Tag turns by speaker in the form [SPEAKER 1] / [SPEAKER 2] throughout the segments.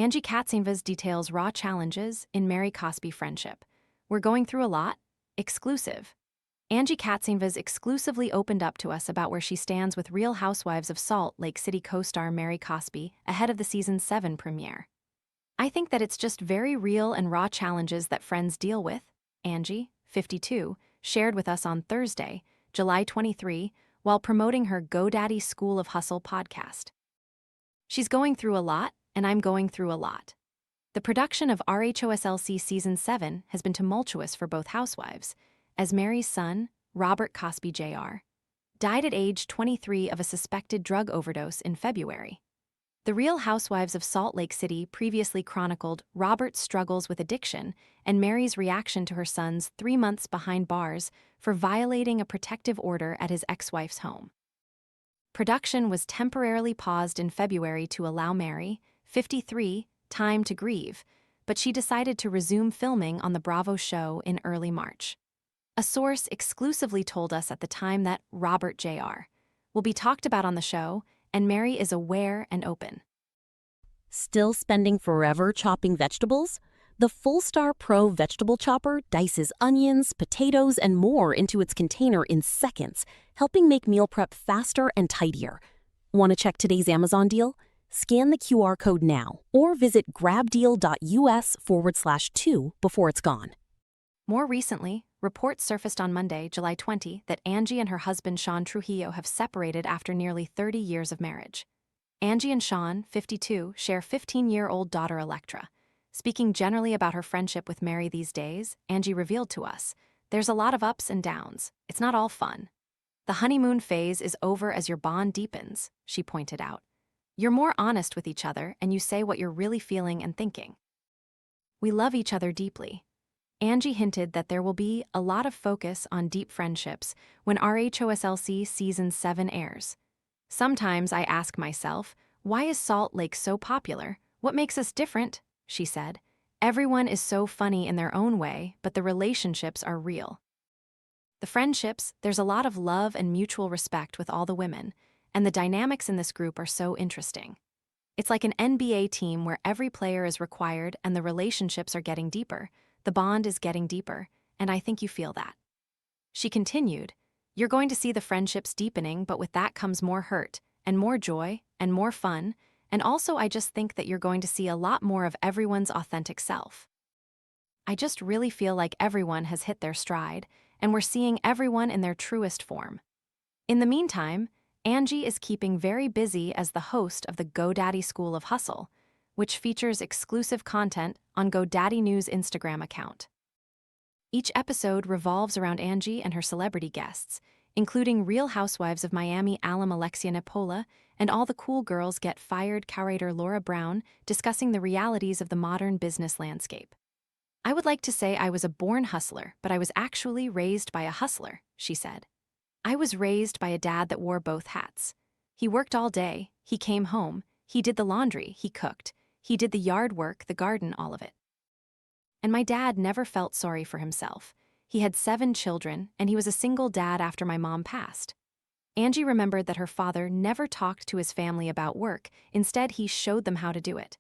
[SPEAKER 1] Angie Katsanevas details raw challenges in Mary Cosby Friendship. We're going through a lot. Exclusive. Angie Katsanevas exclusively opened up to us about where she stands with Real Housewives of Salt Lake City co-star Mary Cosby ahead of the Season 7 premiere. I think that it's just very real and raw challenges that friends deal with, Angie, 52, shared with us on Thursday, July 23, while promoting her GoDaddy School of Hustle podcast. She's going through a lot, and I'm going through a lot. The production of RHOSLC Season 7 has been tumultuous for both housewives, as Mary's son, Robert Cosby Jr., died at age 23 of a suspected drug overdose in February. The Real Housewives of Salt Lake City previously chronicled Robert's struggles with addiction and Mary's reaction to her son's 3 months behind bars for violating a protective order at his ex-wife's home. Production was temporarily paused in February to allow Mary, 53, time to grieve, but she decided to resume filming on the Bravo show in early March. A source exclusively told us at the time that Robert Jr. will be talked about on the show, and Mary is aware and open.
[SPEAKER 2] Still spending forever chopping vegetables? The Full-Star Pro vegetable chopper dices onions, potatoes, and more into its container in seconds, helping make meal prep faster and tidier. Want to check today's Amazon deal? Scan the QR code now or visit grabdeal.us/2 before it's gone.
[SPEAKER 1] More recently, reports surfaced on Monday, July 20, that Angie and her husband Sean Trujillo have separated after nearly 30 years of marriage. Angie and Sean, 52, share 15-year-old daughter Electra. Speaking generally about her friendship with Mary these days, Angie revealed to us, "There's a lot of ups and downs. It's not all fun. The honeymoon phase is over as your bond deepens," she pointed out. "You're more honest with each other and you say what you're really feeling and thinking. We love each other deeply." Angie hinted that there will be a lot of focus on deep friendships when RHOSLC Season 7 airs. "Sometimes I ask myself, why is Salt Lake so popular? What makes us different?" she said. "Everyone is so funny in their own way, but the relationships are real. The friendships, there's a lot of love and mutual respect with all the women, and the dynamics in this group are so interesting. It's like an NBA team where every player is required and the relationships are getting deeper. The bond is getting deeper, and I think you feel that." She continued, "You're going to see the friendships deepening, but with that comes more hurt, and more joy, and more fun, and also I just think that you're going to see a lot more of everyone's authentic self. I just really feel like everyone has hit their stride, and we're seeing everyone in their truest form." In the meantime, Angie is keeping very busy as the host of the GoDaddy School of Hustle, which features exclusive content on GoDaddy News' Instagram account. Each episode revolves around Angie and her celebrity guests, including Real Housewives of Miami alum Alexia Nepola and All the Cool Girls Get Fired curator Laura Brown discussing the realities of the modern business landscape. "I would like to say I was a born hustler, but I was actually raised by a hustler," she said. "I was raised by a dad that wore both hats. He worked all day, he came home, he did the laundry, he cooked, he did the yard work, the garden, all of it. And my dad never felt sorry for himself. He had 7 children, and he was a single dad after my mom passed." Angie remembered that her father never talked to his family about work. Instead, he showed them how to do it.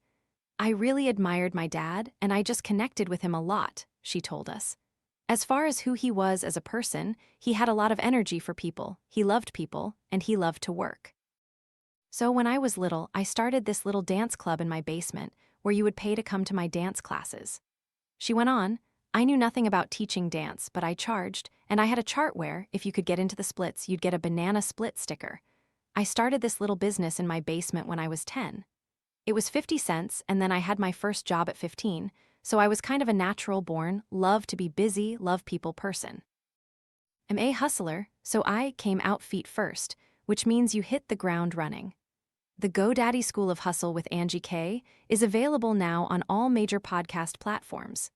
[SPEAKER 1] "I really admired my dad, and I just connected with him a lot," she told us. As far as who he was as a person, he had a lot of energy for people, he loved people, and he loved to work. "So when I was little, I started this little dance club in my basement where you would pay to come to my dance classes." She went on, "I knew nothing about teaching dance, but I charged, and I had a chart where, if you could get into the splits, you'd get a banana split sticker. I started this little business in my basement when I was 10. It was 50 cents, and then I had my first job at 15, so I was kind of a natural-born, love to be busy, love people person. I'm a hustler, so I came out feet first, which means you hit the ground running." The GoDaddy School of Hustle with Angie K is available now on all major podcast platforms.